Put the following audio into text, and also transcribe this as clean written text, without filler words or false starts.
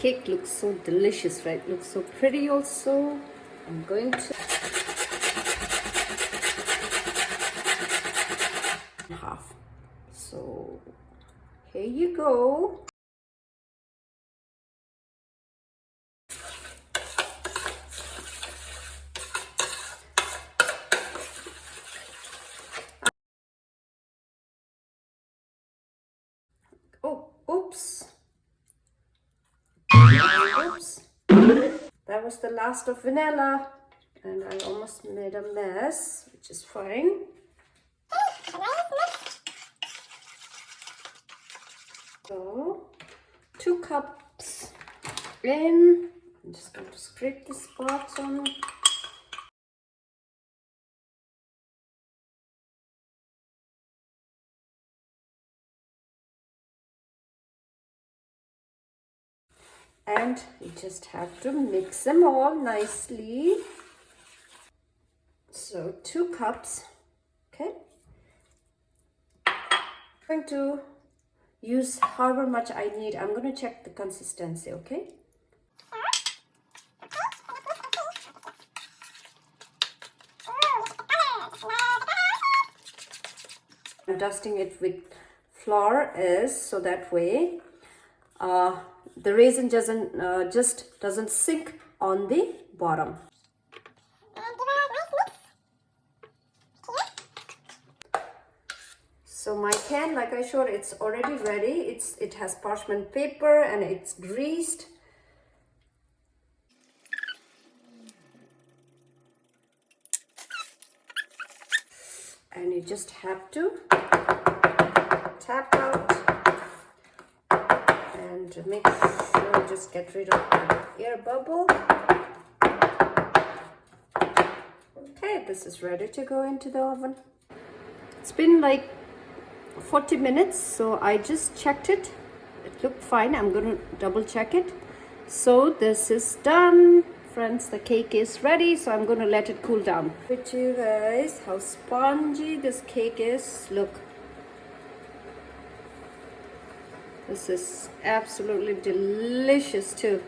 cake looks so delicious, right? Looks so pretty also. I'm going to half. So here you go. Oh, oops. Oops. That was the last of vanilla. And I almost made a mess, which is fine. So, 2 cups in. I'm just going to scrape the spots on. And you just have to mix them all nicely. So 2 cups, okay. I'm going to use however much I need. I'm going to check the consistency, okay. I'm dusting it with flour is so that way the raisin doesn't sink on the bottom. So my pan, like I showed, it's already ready. It has parchment paper and it's greased. And you just have to tap out and make sure you just get rid of the air bubble. Okay, this is ready to go into the oven. It's been like 40 minutes, so I just checked it. It looked fine. I'm going to double check it. So this is done. Friends, the cake is ready, so I'm going to let it cool down. With you guys, how spongy this cake is. Look. This is absolutely delicious too.